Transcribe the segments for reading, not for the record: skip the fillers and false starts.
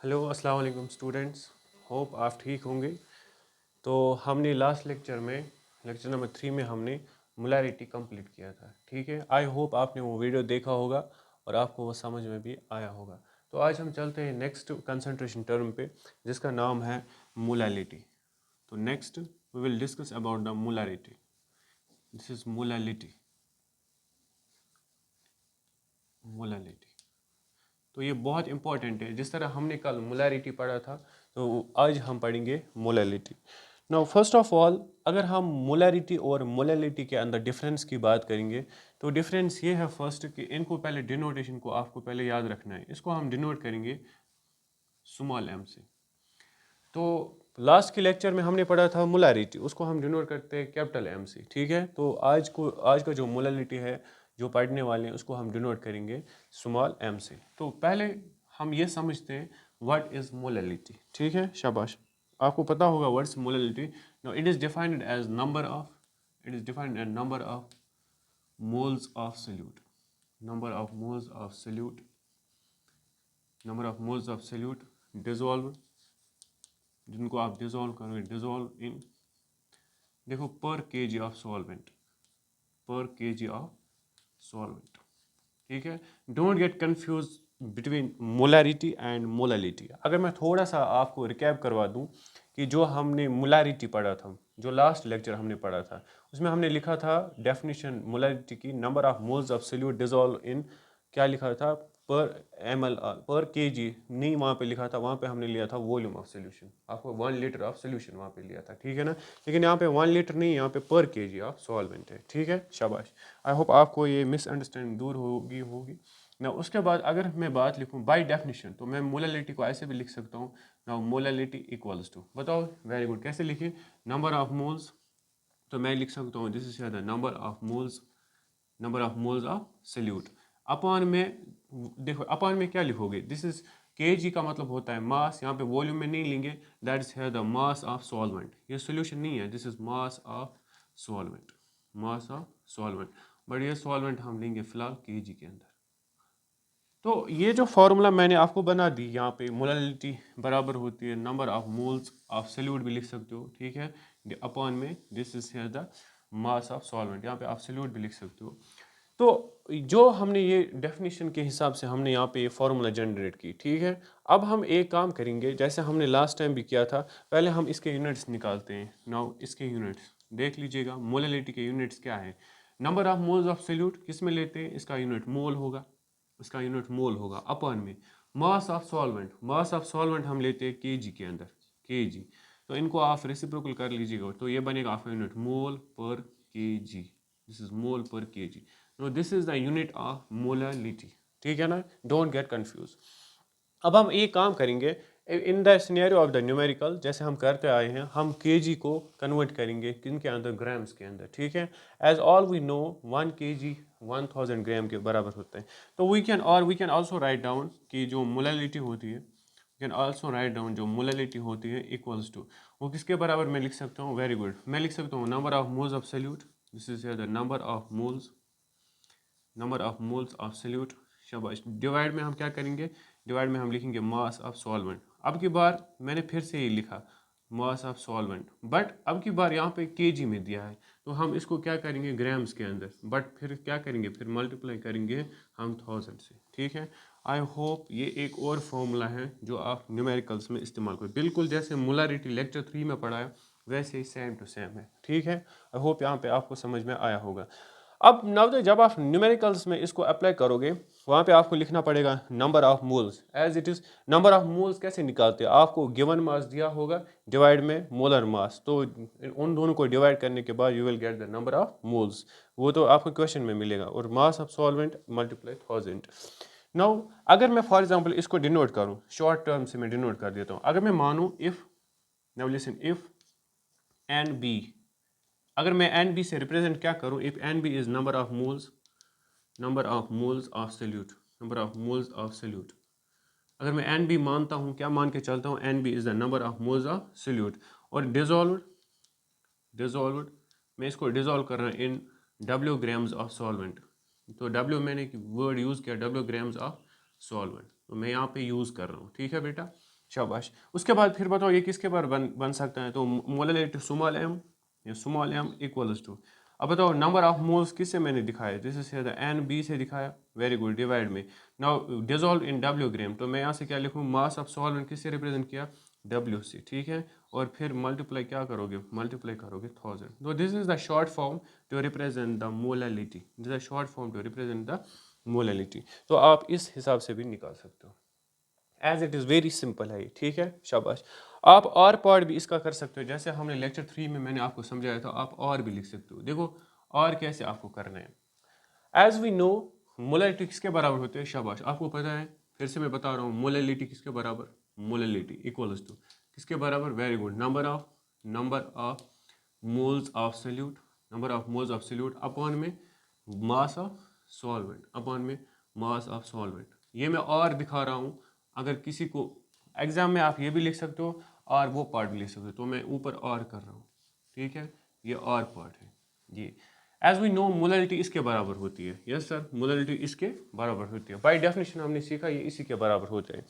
Hello अस्सलाम वालेकुम students, hope आप ठीक होंगे। तो हमने लास्ट लेक्चर में लेक्चर नंबर 3 में हमने मोलैरिटी कंप्लीट किया था, ठीक है। आई होप आपने वो वीडियो देखा होगा और आपको वो समझ में भी आया होगा। तो आज हम चलते हैं नेक्स्ट कंसंट्रेशन टर्म पे, जिसका नाम है मोलैलिटी। तो next we will discuss about the molarity. This is molality. Molality तो ये बहुत इंपॉर्टेंट है। जिस तरह हमने कल मोलैरिटी पढ़ा था, तो आज हम पढ़ेंगे molality. Now first of all, अगर हम मोलैरिटी और मोलैलिटी के अंदर डिफरेंस की बात करेंगे, तो डिफरेंस ये है फर्स्ट कि इनको पहले डिनोटेशन को आपको पहले याद रखना है। इसको हम डिनोट करेंगे स्मॉल एम से। तो लास्ट के लेक्चर में हमने पढ़ा था मोलैरिटी, उसको हम डिनोट करते हैं कैपिटल एम से, ठीक है। तो आज का जो मोलैलिटी है जो पढ़ने वाले हैं, उसको हम डिनोट करेंगे स्मॉल एम से। तो पहले हम ये समझते हैं व्हाट इज मोलैलिटी, ठीक है। शाबाश, आपको पता होगा what's molality. Now it is defined as number of moles of solute. Number of moles of solute number of moles of solute dissolve, जिनको आप डिसॉल्व करोगे, डिसॉल्व इन, देखो, per kg of solvent, per kg of solvent, ठीक है। Don't get confuse between molarity and molality. अगर मैं थोड़ा सा आपको रिकैप करवा दूं कि जो हमने मोलैरिटी पढ़ा था, जो लास्ट लेक्चर हमने पढ़ा था, उसमें हमने लिखा था डेफिनेशन मोलैरिटी की, number of moles of solute dissolve in, क्या लिखा था, पर ml पर kg नहीं वहाँ पे लिखा था, वहाँ पे हमने लिया था वॉल्यूम ऑफ सोल्यूशन। आपको 1 लीटर ऑफ सोल्यूशन वहाँ पे लिया था, ठीक है ना। लेकिन यहाँ पे 1 लीटर नहीं, यहाँ पे पर kg ऑफ सॉल्वेंट है, ठीक है। शाबाश, आई होप आपको ये मिसअंडरस्टैंडिंग दूर होगी ना। उसके बाद अगर मैं बात लिखूँ बाय डेफिनेशन, तो मैं मोलैलिटी को ऐसे भी लिख सकता हूँ ना, मोलैलिटी इक्वल्स टू, बताओ, वेरी गुड, कैसे लिखे, नंबर ऑफ मोल्स। तो मैं लिख सकता हूँ this is the number of moles of solute upon में, देखो अपॉन में क्या लिखोगे, दिस इज kg का मतलब होता है मास, यहाँ पे वॉल्यूम में नहीं लेंगे, दैट इज है द मास ऑफ सॉल्वेंट। ये सॉल्यूशन नहीं है, this is mass of solvent, mass of solvent, but ये सॉल्वेंट हम लेंगे फिलहाल kg के अंदर। तो ये जो फार्मूला मैंने आपको बना दी, यहाँ पे मोलैलिटी बराबर होती है number of moles of solute भी लिख सकते हो, ठीक है, अपॉन में दिस इज है द मास ऑफ सॉल्वेंट, यहाँ पे आप सॉल्यूट भी लिख सकते हो। तो जो हमने ये डेफिनेशन के हिसाब से हमने यहाँ पे ये फार्मूला जनरेट की, ठीक है। अब हम एक काम करेंगे, जैसे हमने लास्ट टाइम भी किया था, पहले हम इसके यूनिट्स निकालते हैं। नाउ इसके यूनिट्स देख लीजिएगा, मोलैलिटी के यूनिट्स क्या है। Number of moles of solute किस में लेते हैं, इसका यूनिट मोल होगा, इसका यूनिट मोल होगा, अपॉन में mass of solvent, mass of solvent हम लेते हैं केजी के अंदर, केजी। तो इनको आप रेसिप्रोकल कर लीजिएगा, तो ये बनेगा आपका unit mole per KG, this is mole per kg. No this is the unit of molality, ठीक है ना, डोंट गेट कंफ्यूज। अब हम एक काम करेंगे, in the scenario of the numerical, जैसे हम करते आए हैं, हम केजी को कन्वर्ट करेंगे किनके अंदर, ग्राम्स के अंदर, ठीक है। As all we know 1 kg 1000 gram के बराबर होते हैं। तो we can also write down कि जो मोलैलिटी होती है, we can also write down जो मोलैलिटी होती है इक्वल्स टू, वो किसके बराबर मैं लिख सकता हूँ, वेरी गुड, मैं लिख सकता हूँ number of moles of solute, this is the number of moles of solute. शाबाश, डिवाइड में हम क्या करेंगे, डिवाइड में हम लिखेंगे मास ऑफ सॉल्वेंट। अब की बार मैंने फिर से ही लिखा मास ऑफ सॉल्वेंट, बट अब की बार यहाँ पे केजी में दिया है, तो हम इसको क्या करेंगे ग्राम्स के अंदर, बट फिर क्या करेंगे, फिर मल्टीप्लाई करेंगे हम 1000 से, ठीक है। आई होप ये एक और फॉर्मूला है जो आप न्यूमेरिकल्स में इस्तेमाल करें, बिल्कुल जैसे मोलैरिटी लेक्चर 3 में पढ़ाया वैसे ही सेम टू सेम है, ठीक है। आई होप यहाँ पे आपको समझ में आया होगा। अब नवोदय, जब आप न्यूमेरिकल्स में इसको अप्लाई करोगे, वहाँ पे आपको लिखना पड़ेगा number of moles as it is. Number of moles कैसे निकालते हैं, आपको गिवन मास दिया होगा, डिवाइड में मोलर मास, तो उन दोनों को डिवाइड करने के बाद you will get the number of moles, वो तो आपको क्वेश्चन में मिलेगा, और mass of solvent multiply 1000। Now अगर मैं फॉर एग्जांपल इसको डिनोट करूँ, शॉर्ट टर्म से मैं डिनोट कर देता हूँ, अगर मैं मानूँ if, now listen, if N B, अगर मैं एन बी से रिप्रेजेंट क्या करूँ, if N B is number of moles of solute, number of moles of solute, अगर मैं एन बी मानता हूँ, क्या मान के चलता हूँ, N B is the number of moles of solute, और डिजोल्व्ड मैं इसको डिजोल्व कर रहा हूँ in W grams of solvent, तो डब्ल्यू मैंने वर्ड यूज़ किया, डब्ल्यू ग्राम्स ऑफ सॉल्वेंट, तो मैं यहाँ पे यूज़ कर रहा हूँ, ठीक है बेटा। शाबाश। उसके बाद फिर बताओ ये किसके बार बन सकता है, तो मोलैलिटी स्मॉल एम, ये स्मॉल एम इक्वल्स टू, अब बताओ नंबर ऑफ मोल्स किससे मैंने दिखाया, जैसे से एन बी से दिखाया, वेरी गुड, डिवाइड में। नाउ डिजोल्व इन डब्ल्यू ग्राम, तो मैं यहाँ से क्या लिखूँ, मास ऑफ सॉल्वेंट किससे रिप्रेजेंट किया, डब्ल्यू से, ठीक है, और फिर मल्टीप्लाई क्या करोगे, मल्टीप्लाई करोगे 1000। तो this is the short form to represent the molality, this is the short form to represent the molality. तो आप इस हिसाब से भी निकाल सकते हो, as it is very simple है, ठीक है, शाबाश। आप और पार्ट भी इसका कर सकते हो, जैसे हमने लेक्चर 3 में मैंने आपको समझाया था, आप और भी लिख सकते हो। देखो और कैसे आपको करना है, एज वी नो मोलैलिटी किसके बराबर होते हैं, शाबाश, आपको पता है, फिर से मैं बता रहा हूँ, मोलैलिटी किसके बराबर, मोलैलिटी इक्वल्स टू किसके बराबर, very good, number of moles of solute, number of moles of solute upon में मास ऑफ सॉल्वेंट, अपॉन में मास ऑफ सॉल्वेंट। ये मैं और दिखा रहा हूँ, अगर किसी को एग्जाम में आप ये भी लिख सकते हो और वो पार्ट भी लिख सकते हो, तो मैं ऊपर और कर रहा हूँ, ठीक है, ये और पार्ट है जी। एज वी नो मोलैलिटी इसके बराबर होती है, यस सर, मोलैलिटी इसके बराबर होती है, बाय डेफिनेशन हमने सीखा ये इसी के बराबर होते हैं।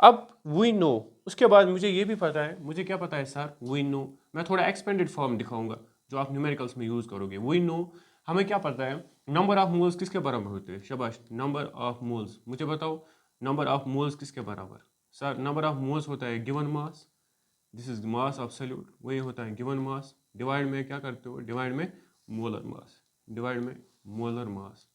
अब वी नो, उसके बाद मुझे ये भी पता है, मुझे क्या पता है सर, वी नो, मैं थोड़ा एक्सपेंडेड फॉर्म दिखाऊंगा जो आप न्यूमेरिकल्स में यूज़ करोगे। वी नो हमें क्या पता है, नंबर ऑफ मोल्स किसके बराबर होते हैं, शाबाश, नंबर ऑफ मोल्स, मुझे बताओ नंबर ऑफ मोल्स किसके बराबर, सर नंबर ऑफ मोल्स होता है given mass, this is mass of solute, वही होता है गिवन मास, डिवाइड में क्या करते हो, डिवाइड में मोलर मास, डिवाइड में मोलर मास,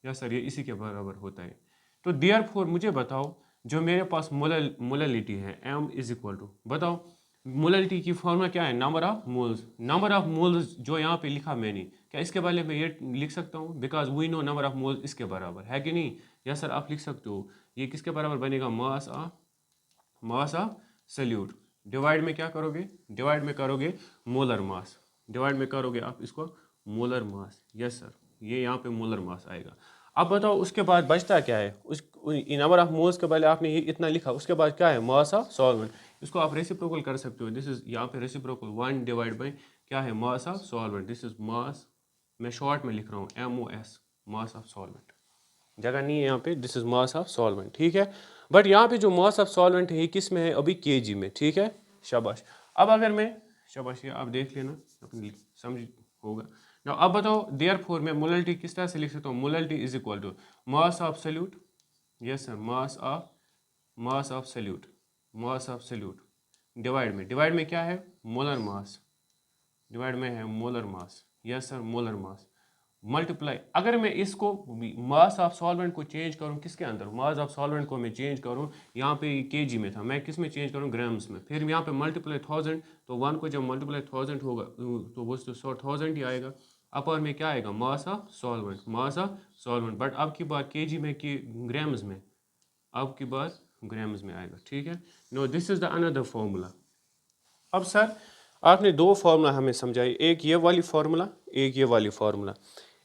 या सर ये इसी के बराबर होता है। तो देयरफॉर मुझे बताओ जो मेरे पास मोलैलिटी है m इज इक्वल टू, बताओ मोलैलिटी की फॉर्मूला क्या है, number of moles, number of moles जो यहाँ पे लिखा मैंने, क्या इसके बारे में ये लिख सकता हूँ, because we know number of moles इसके बराबर है कि नहीं, या सर आप लिख सकते हो, ये किसके बराबर बनेगा, मास ऑफ सॉल्यूट, डिवाइड में क्या करोगे, डिवाइड में करोगे मोलर मास, डिवाइड में करोगे आप इसको मोलर मास, यस सर, ये यहाँ पे मोलर मास आएगा। अब बताओ उसके बाद बचता क्या है, उस नंबर ऑफ मोल्स के पहले आपने ये इतना लिखा, उसके बाद क्या है, मास ऑफ सॉल्वेंट, इसको आप रेसिप्रोकल कर सकते हो, दिस इज यहाँ पे रेसिप्रोकल 1 डिवाइड बाई क्या है, mass of solvent, this is mass, मैं शॉर्ट में लिख रहा हूँ MOS, मास ऑफ सॉल्वेंट, जगह नहीं है यहाँ पे, this is mass of solvent, ठीक है। बट यहाँ पे जो मास ऑफ सॉल्वेंट है ये किस में है, अभी kg में, ठीक है, शाबाश। अब अगर मैं, शाबाश, ये आप देख लेना, अपनी समझ होगा ना। अब बताओ देयरफॉर मैं मोलैलिटी किस तरह से लिख सकता हूँ, molality is equal to mass of solute, yes sir, mass of solute, mass of solute, divide में क्या है, मोलर मास, डिवाइड में है molar mass, yes sir, molar mass, multiply, अगर मैं इसको मास ऑफ सॉल्वेंट को चेंज करूं किसके अंदर, मास ऑफ सॉल्वेंट को मैं चेंज करूं, यहाँ पे केजी में था, मैं किस में चेंज करूं, ग्राम्स में, फिर यहाँ पे मल्टीप्लाई 1000, तो 1 को जब मल्टीप्लाई 1000 होगा तो वो तो 1000 ही आएगा, अपर में क्या आएगा, मास of solvent, mass of solvent, but अब की बात केजी में कि ग्राम्स में, अब की बात ग्राम्स में आएगा, ठीक है। No this is the another formula. अब सर आपने दो फार्मूला हमें समझाई, एक ये वाली फार्मूला, एक ये वाली फार्मूला,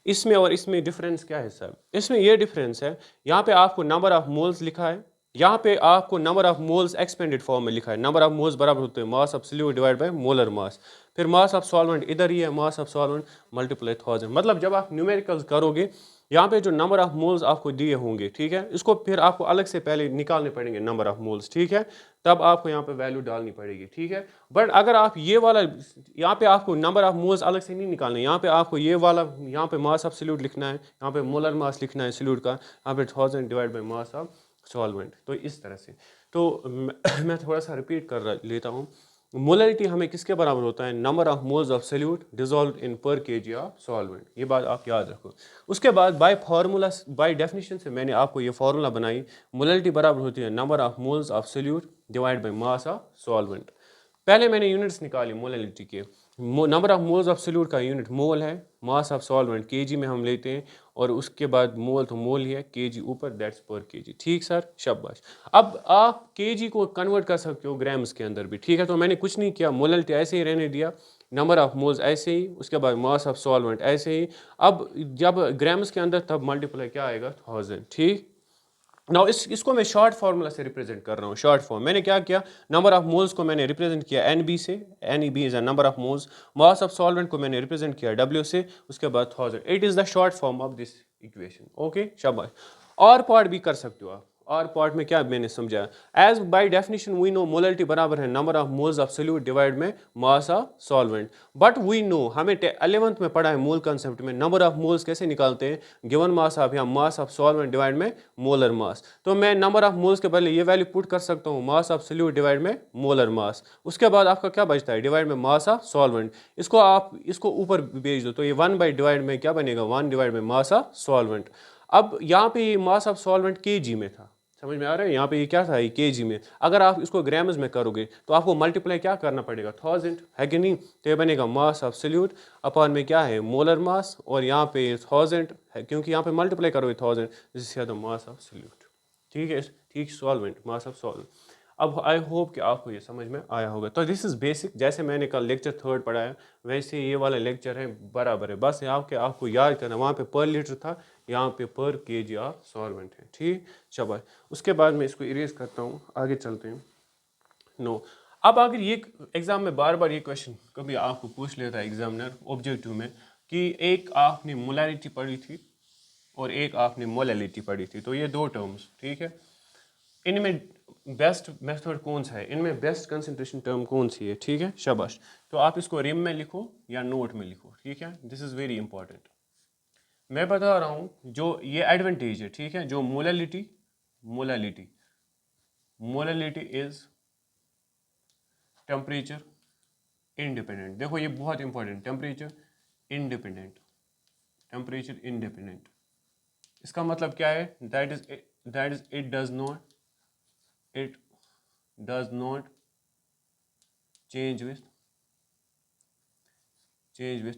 इसमें और इसमें डिफरेंस क्या है सर, इसमें ये डिफरेंस है, यहाँ पे आपको नंबर ऑफ मोल्स लिखा है, यहाँ पे आपको number of moles expanded form में लिखा है, नंबर ऑफ मोल्स बराबर होते हैं मास of solute divide by molar mass, फिर मास ऑफ सॉल्वेंट इधर ही है, मास ऑफ सॉल्वेंट मल्टीप्लाई 1000, मतलब जब आप न्यूमेरिकल्स करोगे यहाँ पे जो नंबर ऑफ मोल्स आपको दिए होंगे, ठीक है, इसको फिर आपको अलग से पहले निकालने पड़ेंगे नंबर ऑफ मोल्स, ठीक है, तब आपको यहाँ पे वैल्यू डालनी पड़ेगी, ठीक है। बट अगर आप ये वाला, यहाँ पे आपको नंबर ऑफ मोल्स अलग से नहीं निकालना, यहाँ पे आपको ये वाला, यहाँ पे मास ऑफ सॉल्यूट लिखना है, यहाँ पे मोलर मास लिखना है सॉल्यूट का, यहाँ पे 1000 divide by mass of solvent, तो इस तरह से। तो मैं थोड़ा सा रिपीट कर लेता हूँ, मोलैलिटी हमें किसके बराबर होता है, number of moles of solute dissolve in पर केजी ऑफ सॉल्वेंट, ये बात आप याद रखो। उसके बाद बाय फार्मूला, बाय डेफिनेशन से मैंने आपको ये फार्मूला बनाई, मोलैलिटी बराबर होती है number of moles of solute divide by mass of solvent. पहले मैंने यूनिट्स निकाली मोलैलिटी के, number of moles of solute का यूनिट मोल है, मास ऑफ सॉल्वेंट केजी में हम लेते हैं, और उसके बाद मोल तो मोल ही है, केजी ऊपर, दैट्स पर केजी, ठीक सर, शाबाश। अब आप केजी को कन्वर्ट कर सकते हो ग्राम्स के अंदर भी, ठीक है, तो मैंने कुछ नहीं किया, मोलैलिटी ऐसे ही रहने दिया, नंबर ऑफ मोल्स ऐसे ही, उसके बाद मास ऑफ सॉल्वेंट ऐसे ही, अब जब ग्राम्स के अंदर तब मल्टीप्लाई क्या आएगा, 1000, ठीक। नाउ इसको मैं शॉर्ट फार्मूला से रिप्रेजेंट कर रहा हूँ, शॉर्ट फॉर्म मैंने क्या किया, नंबर ऑफ मोल्स को मैंने रिप्रेजेंट किया NB से, NEB is a number of moles, mass of solvent को मैंने रिप्रेजेंट किया W से, उसके बाद 1000, it is the short form of this equation, okay, शाबाश। और पार्ट भी कर सकते हो आप, और पार्ट में क्या मैंने समझाया, as by definition we know molarity बराबर है number of moles of solute divide में mass of solvent, but we know हमें 11th में पढ़ा है मोल कंसेप्ट में नंबर ऑफ मोल्स कैसे निकालते हैं, गिवन मास ऑफ या मास ऑफ सॉल्वेंट डिवाइड में मोलर मास। तो मैं नंबर ऑफ मोल्स के पहले ये वैल्यू पुट कर सकता हूँ मास ऑफ सोल्यूट डिवाइड में मोलर मास, उसके बाद आपका क्या बचता है डिवाइड में मास ऑफ सॉल्वेंट, इसको आप इसको ऊपर भेज दो तो ये 1 बाई डिवाइड में क्या बनेगा 1 डिवाइड में मास ऑफ सॉल्वेंट। अब यहाँ पे मास ऑफ सॉल्वेंट केजी में था, समझ में आ रहा है, यहाँ पे ये क्या था ये केजी में, अगर आप इसको ग्राम्स में करोगे तो आपको मल्टीप्लाई क्या करना पड़ेगा 1000 है कि नहीं, तो ये बनेगा मास ऑफ सोल्यूट अपॉन में क्या है मोलर मास और यहाँ पे 1000 है क्योंकि यहाँ पे मल्टीप्लाई करोगे 1000 this is the mass of solute. ठीक है, ठीक सॉल्वेंट मास ऑफ सॉल्वेंट। अब आई होप कि आपको ये समझ में आया होगा। तो दिस इज़ बेसिक, जैसे मैंने कल लेक्चर 3 पढ़ाया वैसे ये वाला लेक्चर है बराबर है, बस आपको याद करना वहाँ पे पर लीटर था, यहाँ पे पर केजी ऑफ सॉल्वेंट है। ठीक शाबाश। उसके बाद मैं इसको इरेज करता हूँ, आगे चलते हैं। नो अब अगर ये एग्ज़ाम में बार बार ये क्वेश्चन कभी आपको पूछ लेता है एग्जामिनर ऑब्जेक्टिव में कि एक आपने मोलैरिटी पढ़ी थी और एक आपने मोलैलिटी पढ़ी थी, तो ये दो टर्म्स, ठीक है, इनमें बेस्ट मेथड कौन सा है, इनमें बेस्ट कंसंट्रेशन टर्म कौन सी है, ठीक है शाबाश। तो आप इसको रिम में लिखो या नोट में लिखो, ठीक है, दिस इज़ वेरी इंपॉर्टेंट। मैं बता रहा हूँ जो ये एडवांटेज है, ठीक है, जो molality molality molality is temperature independent, देखो ये बहुत important, temperature independent, temperature independent, इसका मतलब क्या है, that is it does not change with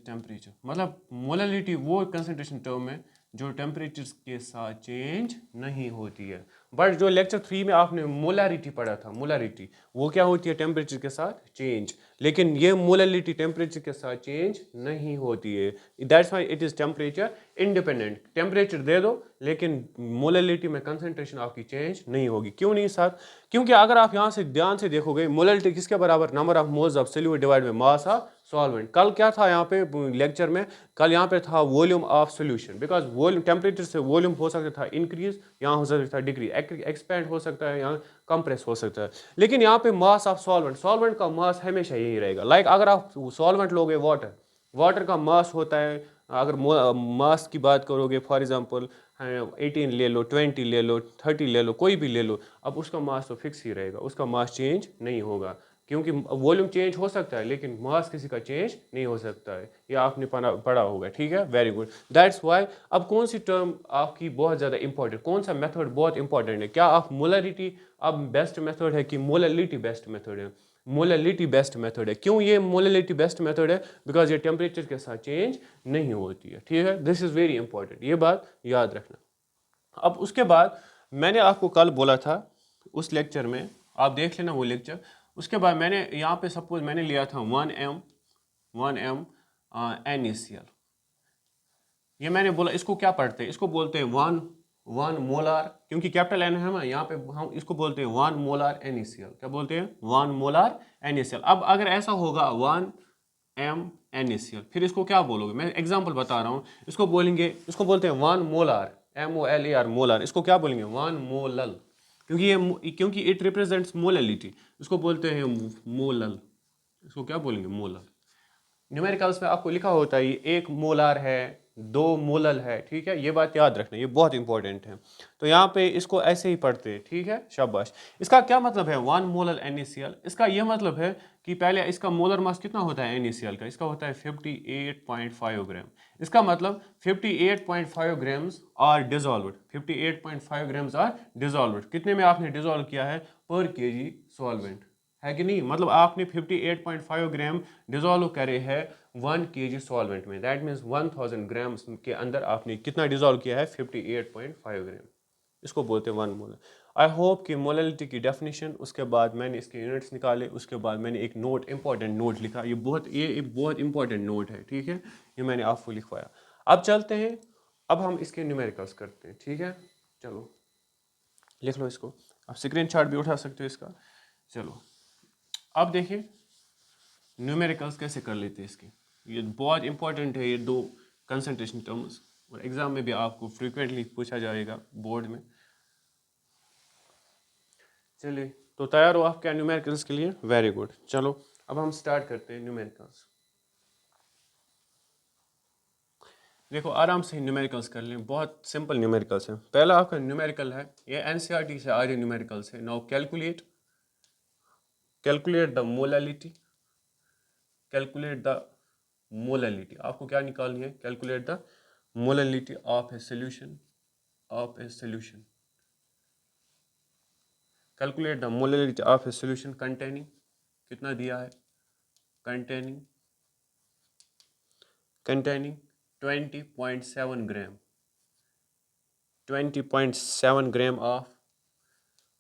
temperature, मतलब मोलैलिटी वो कंसंट्रेशन टर्म है जो टेम्परेचर के साथ चेंज नहीं होती है। बट जो लेक्चर 3 में आपने मोलैरिटी पढ़ा था, मोलैरिटी वो क्या होती है टेम्परेचर के साथ चेंज, लेकिन ये मोलैलिटी टेम्परेचर के साथ चेंज नहीं होती है, that's why it is temperature independent, temperature दे दो लेकिन मोलैलिटी में कंसंट्रेशन आपकी चेंज नहीं होगी। क्यों नहीं साथ, क्योंकि अगर आप यहाँ से ध्यान से देखोगे मोलैलिटी किसके बराबर, number of moles of solute divide by mass of solvent. कल क्या था यहाँ पे लेक्चर में, कल यहाँ पे था volume of solution, because volume temperature से वॉल्यूम हो सकता था इंक्रीज, यहाँ हो सकता था डिक्रीज, एक्सपेंड हो सकता है, यहाँ कंप्रेस हो सकता है, लेकिन यहाँ पे मास ऑफ सॉल्वेंट, सॉल्वेंट का मास हमेशा यही रहेगा। लाइक अगर आप सॉल्वेंट लोगे वाटर, वाटर का मास होता है, अगर मास की बात करोगे फॉर एग्जांपल 18 ले लो, 20 ले लो, 30 ले लो, कोई भी ले लो, अब उसका मास तो फिक्स ही रहेगा, उसका मास चेंज नहीं होगा, क्योंकि वॉल्यूम चेंज हो सकता है लेकिन मास किसी का चेंज नहीं हो सकता है, ये आपने पढ़ा होगा, ठीक है, वेरी गुड, दैट्स व्हाई। अब कौन सी टर्म आपकी बहुत ज़्यादा इंपॉर्टेंट, कौन सा मेथड बहुत इंपॉर्टेंट है, क्या आप मोलैरिटी अब बेस्ट मेथड है कि मोलैलिटी बेस्ट मेथड है, मोलैलिटी बेस्ट मेथड है। क्यों ये मोलैलिटी बेस्ट मेथड है, बिकॉज ये टेम्परेचर के साथ चेंज नहीं होती है, ठीक है, दिस इज़ वेरी इंपॉर्टेंट, ये बात याद रखना। अब उसके बाद मैंने आपको कल बोला था उस लेक्चर में, आप देख लेना वो लेक्चर, उसके बाद मैंने यहाँ पे सपोज मैंने लिया था 1m NaCl, ये मैंने बोला इसको क्या पढ़ते हैं, इसको बोलते हैं वन मोलार, क्योंकि कैपिटल एन है ना यहाँ पे, हम इसको बोलते हैं 1 मोलार NaCl, क्या बोलते हैं 1 मोलार NaCl। अब अगर ऐसा होगा 1m NaCl, फिर इसको क्या बोलोगे, मैं एग्जांपल बता रहा हूँ, इसको बोलेंगे, इसको बोलते हैं 1 मोलार MOLAR मोलार, इसको क्या बोलेंगे 1 मोलल, क्योंकि इट रिप्रेजेंट्स मोलैलिटी, इसको बोलते हैं मोलल, इसको क्या बोलेंगे मोलल। न्यूमेरिकल्स में आपको लिखा होता है ये 1 मोलार है, 2 मोलल है, ठीक है, ये बात याद रखना, ये बहुत इंपॉर्टेंट है। तो यहाँ पे इसको ऐसे ही पढ़ते हैं, ठीक है शाबाश। इसका क्या मतलब है 1 मोलल NaCl, इसका ये मतलब है कि पहले इसका मोलर मास कितना होता है NaCl का, इसका होता है 58.5 ग्राम, इसका मतलब 58.5 grams are dissolved, 58.5 grams are dissolved, कितने में आपने डिजॉल्व किया है पर केजी सॉल्वेंट, है कि नहीं, मतलब आपने 58.5 ग्राम डिजॉल्व करे है 1 kg सॉल्वेंट में, दैट मीन्स 1000 ग्राम्स के अंदर आपने कितना डिजॉल्व किया है 58.5 ग्राम, इसको बोलते हैं 1 मोलर। आई होप कि मोलैलिटी की डेफिनेशन, उसके बाद मैंने इसके यूनिट्स निकाले, उसके बाद मैंने एक नोट इंपॉर्टेंट नोट लिखा, ये बहुत इंपॉर्टेंट नोट है, ठीक है, ये मैंने आपको लिखवाया। अब चलते हैं, अब हम इसके न्यूमेरिकल्स करते हैं, ठीक है, चलो लिख लो इसको, आप स्क्रीनशॉट भी उठा सकते हो इसका। चलो अब देखिए न्यूमेरिकल्स कैसे कर लेते हैं इसके, ये बहुत इंपॉर्टेंट है, ये दो कंसंट्रेशन टर्म्स, और एग्जाम में भी आपको फ्रीक्वेंटली पूछा जाएगा बोर्ड में। चलिए, तो तैयार हो आप क्या न्यूमेरिकल्स के लिए? Very good. चलो अब हम स्टार्ट करते हैं न्यूमेरिकल्स। देखो आराम से न्यूमेरिकल्स कर लें, बहुत सिंपल न्यूमेरिकल्स हैं। पहला आपका न्यूमेरिकल है, ये एनसीईआरटी से आ रहे न्यूमेरिकल्स है। Now calculate the molality, calculate the molality. आपको क्या निकालनी है? Calculate the molality of A solution, of A solution. Calculate the molality of A solution containing, कितना दिया है? Containing 20.7 gram, 20.7 gram of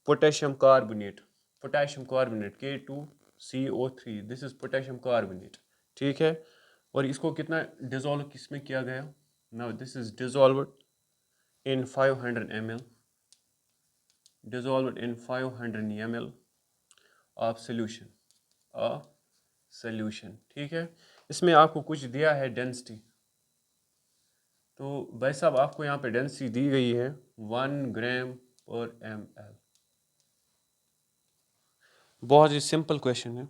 potassium carbonate, potassium carbonate K2CO3, this is potassium carbonate. ठीक है, और इसको कितना डिजोल्व किसमें किया गया? Now this is dissolved in 500 ml, dissolved in 500 ml of solution, of solution। ठीक है, इसमें आपको कुछ दिया है डेंसिटी, तो भाई साहब आपको यहाँ पे डेंसिटी दी गई है 1 ग्राम पर ml। बहुत ही सिंपल क्वेश्चन है।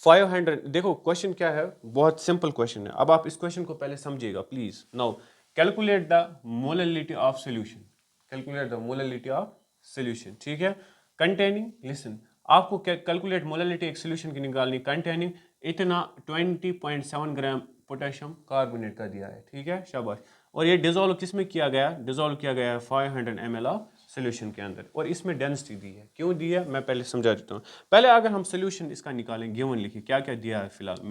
500, देखो क्वेश्चन क्या है, बहुत सिंपल क्वेश्चन है। अब आप इस क्वेश्चन को पहले समझिएगा please. Now calculate the molality of solution, calculate the molality of solution. ठीक है, कंटेनिंग, लिसन, आपको कैलकुलेट मोलैलिटी एक सॉल्यूशन की निकालनी, कंटेनिंग इतना 20.7 ग्राम पोटेशियम कार्बोनेट का दिया है। ठीक है, शाबाश। और ये डिजोल्व किस में किया गया? डिजोल्व किया गया है 500 ml ऑफ सोल्यूशन के अंदर, और इसमें डेंसिटी दी है। क्यों दी है मैं पहले समझा देता हूँ। पहले अगर हम सोल्यूशन इसका निकालें, गिवन लिखिए क्या क्या दिया है। फिलहाल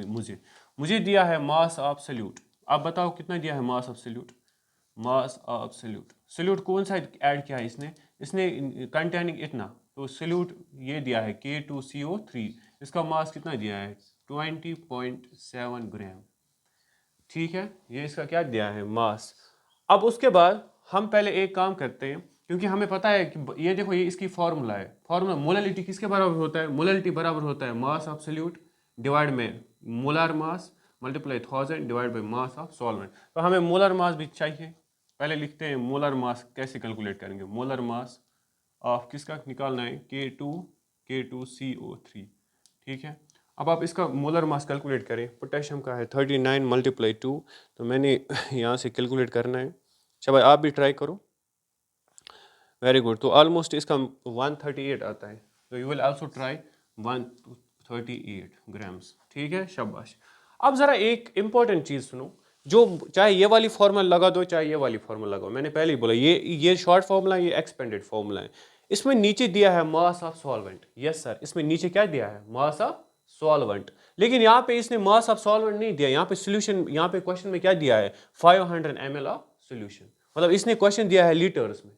मुझे दिया है मास ऑफ सोल्यूट। आप बताओ कितना दिया है mass of solute? Mass of solute, solute कौन सा ऐड किया है इसने कंटेनिंग इतना, तो सोल्यूट ये दिया है K2CO3, इसका मास कितना दिया है? 20.7 ग्राम। ठीक है, ये इसका क्या दिया है? मास। अब उसके बाद हम पहले एक काम करते हैं, क्योंकि हमें पता है कि ये देखो ये इसकी फार्मूला है। फार्मूला मोलैलिटी किसके बराबर होता है? मोलैलिटी बराबर होता है मास ऑफ सोल्यूट डिवाइड में molar mass multiply 1000 divide by mass of solvent. तो हमें मोलर मास भी चाहिए। पहले लिखते हैं मोलर मास कैसे कैलकुलेट करेंगे। मोलर मास ऑफ किसका निकालना है? K2CO3। ठीक है, अब आप इसका मोलर मास कैलकुलेट करें। पोटेशियम का है 39 मल्टीप्लाई 2, तो मैंने यहाँ से कैलकुलेट करना है। अच्छा भाई आप भी ट्राई करो। वेरी गुड, तो ऑलमोस्ट इसका 138 आता है, तो you will also try 138 grams. ठीक है, शाबाश। अब ज़रा एक इम्पॉर्टेंट चीज़ सुनो, जो चाहे ये वाली फार्मूला लगा दो चाहे ये वाली फार्मूला लगाओ, मैंने पहले ही बोला ये शॉर्ट फार्मूला, ये एक्सपेंडेड फार्मूला है। इसमें नीचे दिया है mass of solvent. Yes sir, इसमें नीचे क्या दिया है? Mass of solvent. लेकिन यहाँ पे इसने मास ऑफ सॉल्वेंट नहीं दिया, यहाँ पे सोल्यूशन, यहाँ पे क्वेश्चन में क्या दिया है? 500 ml ऑफ सोल्यूशन। मतलब इसने क्वेश्चन दिया है लीटर्स में,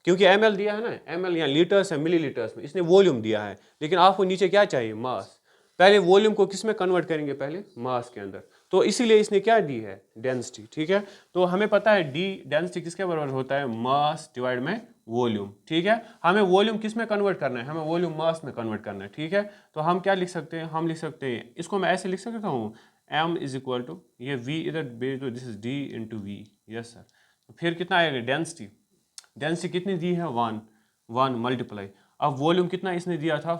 क्योंकि ml दिया है ना, ml या लीटर्स है मिलीलीटर्स में, इसने वॉल्यूम दिया है। लेकिन आपको नीचे क्या चाहिए? मास। पहले वॉल्यूम को किस में कन्वर्ट करेंगे? पहले मास के अंदर। तो इसीलिए इसने क्या दी है? डेंसिटी। ठीक है, तो हमें पता है डी डेंसिटी किसके बराबर होता है? मास डिवाइड में वॉल्यूम। ठीक है, हमें वॉल्यूम किस में कन्वर्ट करना है? हमें वॉल्यूम मास में कन्वर्ट करना है। ठीक है, तो हम क्या लिख सकते हैं? हम लिख सकते हैं, इसको मैं ऐसे लिख सकता हूँ, m इज इक्वल टू ये v इधर बेस, तो this is d into V. Yes sir, फिर कितना आएगा? डेंसिटी, डेंसिटी कितनी दी है? 1 मल्टीप्लाई, अब वॉल्यूम कितना इसने दिया था?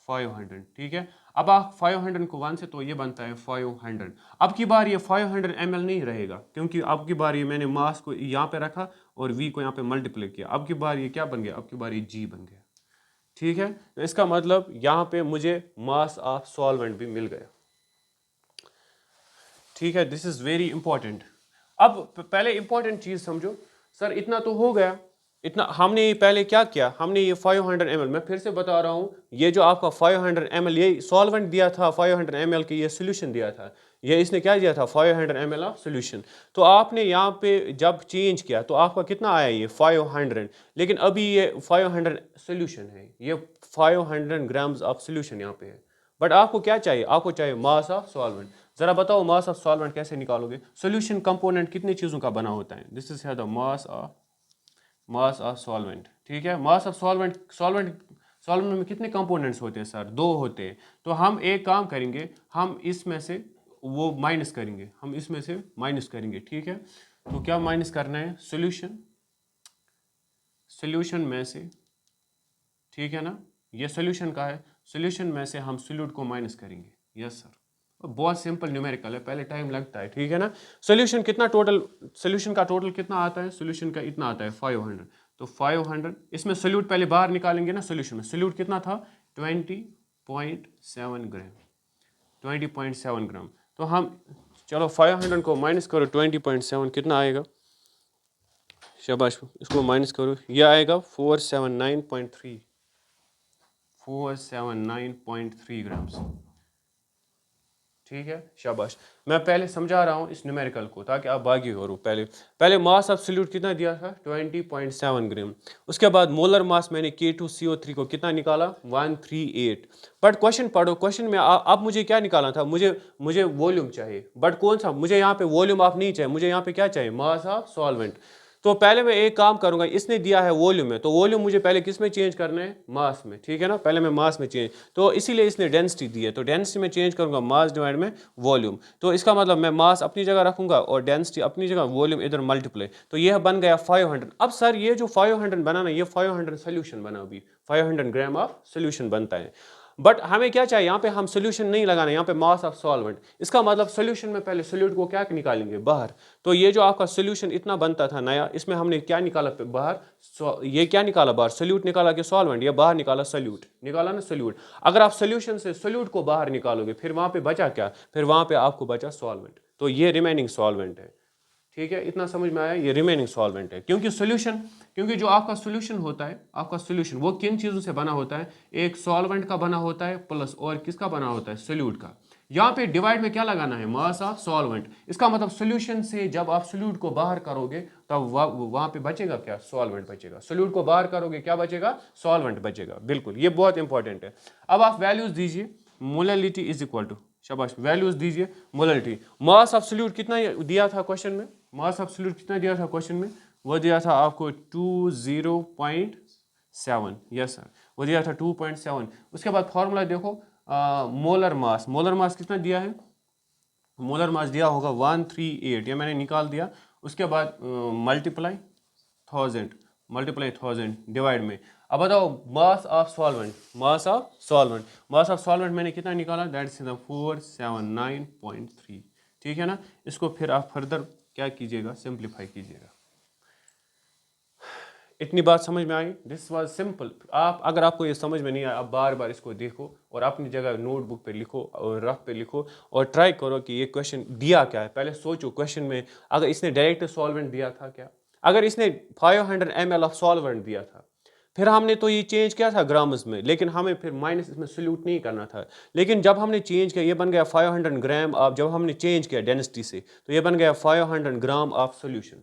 500। ठीक है, अब आप 500 को 1 से, तो ये बनता है 500। अब की बार ये 500 ml नहीं रहेगा, क्योंकि अब की बार ये मैंने मास को यहाँ पे रखा और v को यहाँ पे मल्टीप्लाई किया। अब की बार ये क्या बन गया? अब की बार ये g बन गया। ठीक है, तो इसका मतलब यहाँ पे मुझे मास ऑफ सॉल्वेंट भी मिल गया। ठीक है, दिस इज वेरी इंपॉर्टेंट। अब पहले इंपॉर्टेंट चीज समझो सर, इतना तो हो गया, इतना हमने ये पहले क्या किया? हमने ये 500 ml, मैं फिर से बता रहा हूँ, ये जो आपका 500 ml ये सॉल्वेंट दिया था, 500 ml की ये सोल्यूशन दिया था, ये इसने क्या दिया था? 500 ml ऑफ सोल्यूशन। तो आपने यहाँ पे जब चेंज किया तो आपका कितना आया? ये 500। लेकिन अभी ये 500 सोल्यूशन है, ये 500 ग्राम्स ऑफ सोल्यूशन यहाँ पे है। बट आपको क्या चाहिए? आपको चाहिए मास ऑफ सॉल्वेंट। जरा बताओ मास ऑफ सॉल्वेंट कैसे निकालोगे? सॉल्यूशन कंपोनेंट कितनी चीज़ों का बना होता है? This is the mass of solvent. ठीक है, मास ऑफ सॉल्वेंट में कितने कंपोनेंट्स होते हैं सर? 2 होते हैं। तो हम एक काम करेंगे, हम इसमें से वो माइनस करेंगे, हम इसमें से माइनस करेंगे। ठीक है, तो क्या माइनस करना है? सॉल्यूशन में से ठीक है ना, ये सोल्यूशन का है, सोल्यूशन में से हम सोल्यूट को माइनस करेंगे। यस सर, बहुत सिंपल न्यूमेरिकल है, पहले टाइम लगता है, ठीक है ना। सोल्यूशन कितना टोटल, सोल्यूशन का टोटल कितना आता है, सोल्यूशन का इतना आता है 500, तो 500 इसमें सोल्यूट पहले बाहर निकालेंगे ना, सोल्यूशन में सोल्यूट कितना था 20.7 ग्राम, 20.7 ग्राम। तो हम चलो 500 को माइनस करो 20.7 कितना आएगा, शाबाश, इसको माइनस करो, ये आएगा 479.3, 479.3 ग्राम्स, ठीक है, शाबाश। मैं पहले समझा रहा हूँ इस न्यूमेरिकल को ताकि आप बागी करो। पहले मास ऑफ सोल्यूट कितना दिया था 20.7 ग्राम, उसके बाद मोलर मास मैंने K2CO3 को कितना निकाला 138। बट क्वेश्चन पढ़ो, क्वेश्चन में अब मुझे क्या निकालना था, मुझे वॉल्यूम चाहिए, बट कौन सा, मुझे यहाँ पे वॉल्यूम ऑफ नहीं चाहिए, मुझे यहाँ पे क्या चाहिए, मास ऑफ सॉल्वेंट। तो पहले मैं एक काम करूंगा, इसने दिया है वॉल्यूम में, तो वॉल्यूम मुझे पहले किस में चेंज करना है, मास में, ठीक है ना, पहले मैं मास में चेंज, तो इसीलिए इसने डेंसिटी दी है, तो डेंसिटी में चेंज करूंगा मास डिवाइड में वॉल्यूम। तो इसका मतलब मैं मास अपनी जगह रखूंगा और डेंसिटी अपनी जगह, वॉल्यूम इधर मल्टीप्लाई, तो यह बन गया 500। अब सर ये जो 500 बना ना, ये 500 सोल्यूशन बना, अभी 500 ग्राम ऑफ सोल्यूशन बनता है। बट हमें क्या चाहिए, यहाँ पे हम सोल्यूशन नहीं लगाना, यहाँ पे मास ऑफ सॉल्वेंट, इसका मतलब सोल्यूशन में पहले सोल्यूट को क्या निकालेंगे बाहर। तो ये जो आपका सोल्यूशन इतना बनता था नया, इसमें हमने क्या निकाला बाहर, ये क्या निकाला बाहर, सोल्यूट निकाला कि सॉल्वेंट, ये बाहर निकाला सोल्यूट, निकाला ना सोल्यूट। अगर आप सोल्यूशन से सोल्यूट को बाहर निकालोगे फिर वहाँ पे बचा क्या, फिर वहाँ पे आपको बचा सॉल्वेंट, तो ये रिमेनिंग सॉल्वेंट है, ठीक है, इतना समझ में आया, ये रिमेनिंग सॉल्वेंट है। क्योंकि जो आपका सोल्यूशन होता है, आपका सोल्यूशन वो किन चीज़ों से बना होता है, एक सॉल्वेंट का बना होता है प्लस और किसका बना होता है, सोल्यूट का। यहाँ पे डिवाइड में क्या लगाना है, मास ऑफ सॉल्वेंट, इसका मतलब सोल्यूशन से जब आप सोल्यूट को बाहर करोगे तब वहाँ पे बचेगा क्या, सॉल्वेंट बचेगा, सोल्यूट को बाहर करोगे क्या बचेगा, सॉल्वेंट बचेगा, बिल्कुल, ये बहुत इंपॉर्टेंट है। अब आप वैल्यूज दीजिए, मोलैलिटी इज इक्वल टू, शाबाश, वैल्यूज दीजिए, मोलैलिटी, मास ऑफ सोल्यूट कितना दिया था क्वेश्चन में, मास ऑफ सोल्यूट कितना दिया था क्वेश्चन में, वो दिया था आपको 20.7, यस सर, वो दिया था 2.7। उसके बाद फॉर्मूला देखो, मोलर मास कितना दिया है, मोलर मास दिया होगा 138, ये मैंने निकाल दिया। उसके बाद मल्टीप्लाई 1000 डिवाइड में। अब बताओ मास ऑफ सॉल्वेंट मैंने कितना निकाला, दैट इज 479.3, ठीक है ना। इसको फिर आप फर्दर क्या कीजिएगा, सिंप्लीफाई कीजिएगा। इतनी बात समझ में आई, दिस वाज सिंपल। आप अगर आपको ये समझ में नहीं आया, आप बार बार इसको देखो और अपनी जगह नोटबुक पे लिखो और रफ पे लिखो और ट्राई करो कि ये क्वेश्चन दिया क्या है। पहले सोचो क्वेश्चन में अगर इसने डायरेक्ट सॉल्वेंट दिया था क्या, अगर इसने 500 ml ऑफ सॉल्वेंट दिया था, फिर हमने तो ये चेंज किया था ग्राम्स में, लेकिन हमें फिर माइनस इसमें सोल्यूट नहीं करना था। लेकिन जब हमने चेंज किया, ये बन गया 500 ग्राम ऑफ, जब हमने चेंज किया डेंसिटी से, तो ये बन गया 500 ग्राम ऑफ सोल्यूशन।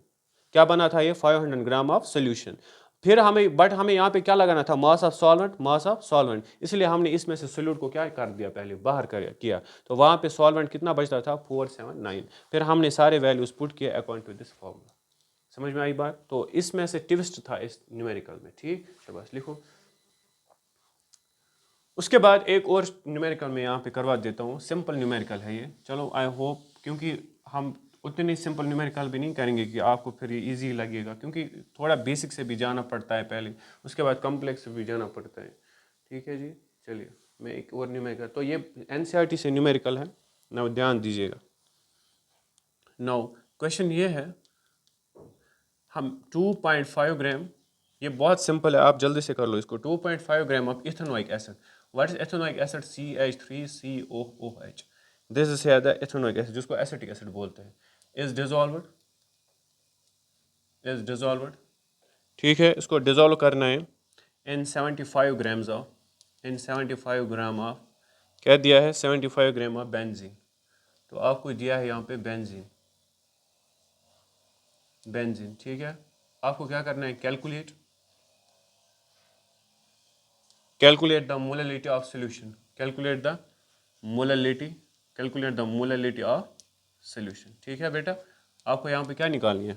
क्या बना था ये, 500 ग्राम ऑफ सोल्यूशन। फिर हमें यहाँ पे क्या लगाना था, मास ऑफ सॉल्वेंट, इसलिए हमने इसमें से सोल्यूट को क्या कर दिया, पहले बाहर किया, तो वहाँ पे सॉल्वेंट कितना बचता था 479। फिर हमने सारे वैल्यूज पुट किए अकॉर्डिंग टू दिस फॉर्मूला। समझ में आई बात, तो इसमें से ट्विस्ट था इस न्यूमेरिकल में, ठीक, शाबाश, लिखो। उसके बाद एक और न्यूमेरिकल में यहाँ पे करवा देता हूँ, सिंपल न्यूमेरिकल है ये, चलो आई होप, क्योंकि हम उतनी सिंपल न्यूमेरिकल भी नहीं करेंगे कि आपको फिर ये ईजी लगेगा, क्योंकि थोड़ा बेसिक से भी जाना पड़ता है पहले, उसके बाद कॉम्प्लेक्स से भी जाना पड़ता है, ठीक है जी। चलिए मैं एक और न्यूमेरिकल, तो ये NCERT से न्यूमेरिकल है, नाउ ध्यान दीजिएगा। नाउ क्वेश्चन ये है, हम 2.5 ग्राम, ये बहुत सिंपल है, आप जल्दी से कर लो इसको, 2.5 gram of ethanoic acid, what is ethanoic acid, CH3COOH, this is the ethanoic acid, जिसको एसिटिक एसिड बोलते हैं, इज डिसॉल्व्ड, ठीक है, इसको डिसॉल्व करना है इन 75 grams of, in 75 gram of, क्या दिया है 75 ग्राम ऑफ बेंजीन, तो आपको दिया है यहाँ पे बेंजीन, ठीक है। आपको क्या करना है, calculate the molality of solution, calculate the molality of solution, ठीक है बेटा। आपको यहाँ पे क्या निकालनी है,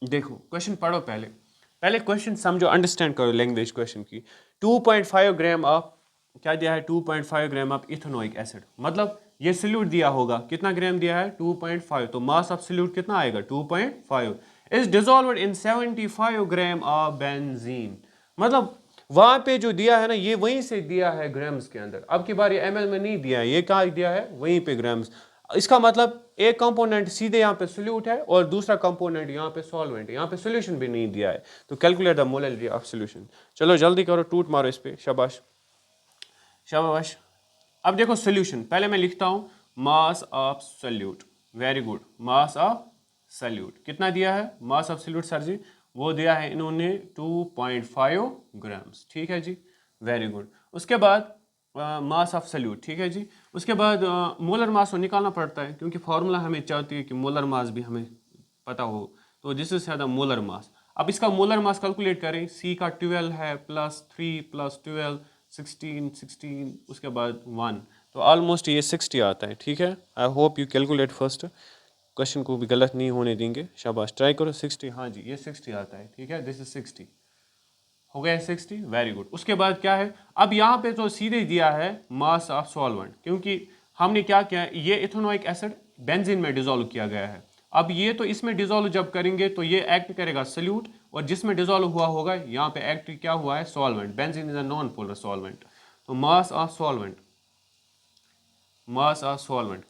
देखो क्वेश्चन पढ़ो, पहले क्वेश्चन समझो, अंडरस्टैंड करो लैंग्वेज क्वेश्चन की। 2.5 ग्राम ऑफ, क्या दिया है 2.5 ग्राम ऑफ इथेनोइक एसिड, मतलब ये सोल्यूट दिया होगा, कितना ग्राम दिया है 2.5, तो मास ऑफ सोल्यूट कितना आएगा 2.5, is dissolved in 75 gram of benzene, मतलब वहाँ पे जो दिया है ना, ये वहीं से दिया है ग्राम्स के अंदर, अब की बार ये ml में नहीं दिया है, ये कहाँ दिया है, वहीं पे ग्राम्स। इसका मतलब एक कंपोनेंट सीधे यहाँ पे सोल्यूट है और दूसरा कंपोनेंट यहाँ पे सॉल्वेंट है, यहाँ पे सोल्यूशन भी नहीं दिया है। तो calculate the molarity of solution. चलो जल्दी करो, टूट मारो इस पे, शाबाश शाबाश। अब देखो सोल्यूशन, पहले मैं लिखता हूँ mass of solute, very good, mass of solute कितना दिया है, मास ऑफ सोल्यूट सर जी वो दिया है इन्होंने 2.5 ग्राम्स, ठीक है जी, वेरी गुड। उसके बाद मास ऑफ सोल्यूट, ठीक है जी। उसके बाद मोलर मास को निकालना पड़ता है, क्योंकि फार्मूला हमें चाहती है कि मोलर मास भी हमें पता हो, तो जिससे ज़्यादा मोलर मास। अब इसका मोलर मास कैलकुलेट करें, सी का 12 है प्लस 3 प्लस 12 16 उसके बाद 1, तो ऑलमोस्ट ये 60 आता है, ठीक है। I hope you calculate first, question को भी गलत नहीं होने देंगे, शाबाश ट्राई करो। 60, हाँ जी ये 60 आता है, ठीक है, दिस इज 60, हो गया 60, वेरी गुड। उसके बाद क्या है, अब यहाँ पे तो सीधे दिया है मास ऑफ सॉल्वेंट, क्योंकि हमने क्या किया, ये इथेनोइक एसिड बेंजीन में डिजोल्व किया गया है। अब ये तो इसमें डिजोल्व जब करेंगे तो ये एक्ट करेगा सल्यूट, और जिसमें डिजोल्व हुआ होगा यहाँ पे एक्ट क्या हुआ है, solvent. Benzene is a non polar solvent. तो mass of solvent, mass of solvent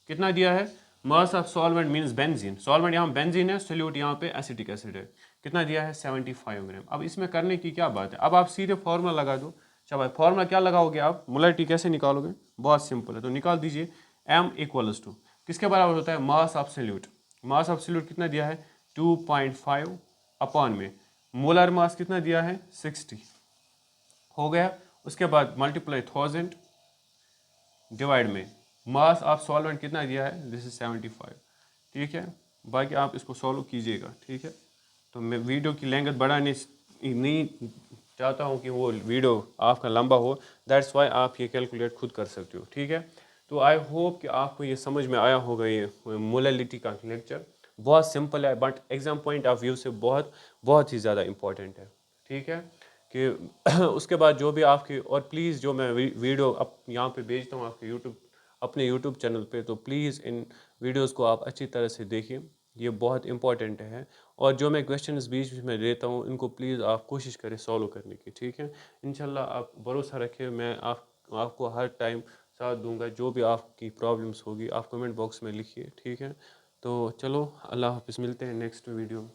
कितना दिया है, mass of solvent means benzene, solvent यहाँ बेंजीन है, सोल्यूट यहाँ पे एसिटिक एसिड है, कितना दिया है 75 ग्राम। अब इसमें करने की क्या बात है, अब आप सीधे फार्मूला लगा दो। चलो फार्मूला क्या लगाओगे आप, मोलैरिटी कैसे निकालोगे, बहुत सिंपल है, तो निकाल दीजिए m इक्वल्स टू किसके बराबर होता है, mass of solute. Mass of solute कितना दिया है 2.5 अपॉन में मोलर मास कितना दिया है 60, हो गया। उसके बाद मल्टीप्लाई 1000 डिवाइड में मास ऑफ सॉल्वेंट कितना दिया है, दिस इज 75, ठीक है। बाकी आप इसको सॉल्व कीजिएगा, ठीक है। तो मैं वीडियो की लेंथ बढ़ाने नहीं चाहता हूँ कि वो वीडियो आपका लंबा हो, दैट्स वाई आप ये कैलकुलेट खुद कर सकते हो, ठीक है। तो आई होप कि आपको ये समझ में आया होगा, ये मोलैरिटी का लेक्चर बहुत सिंपल है, but exam point of view से बहुत बहुत ही ज़्यादा इम्पोर्टेंट है, ठीक है। कि उसके बाद जो भी आपकी, और प्लीज़ जो मैं वीडियो अब यहाँ पे भेजता हूँ आपके यूट्यूब, अपने यूट्यूब चैनल पे, तो प्लीज़ इन वीडियोस को आप अच्छी तरह से देखिए, ये बहुत इंपॉर्टेंट है। और जो मैं क्वेश्चंस बीच बीच में देता हूँ इनको प्लीज़ आप कोशिश करें सॉल्व करने की, ठीक है। इंशाल्लाह आप भरोसा रखें, मैं आपको हर टाइम साथ दूंगा, जो भी आपकी प्रॉब्लम्स होगी आप कमेंट बॉक्स में लिखिए, ठीक है। तो चलो अल्लाह हाफिज़, मिलते हैं नेक्स्ट वीडियो में।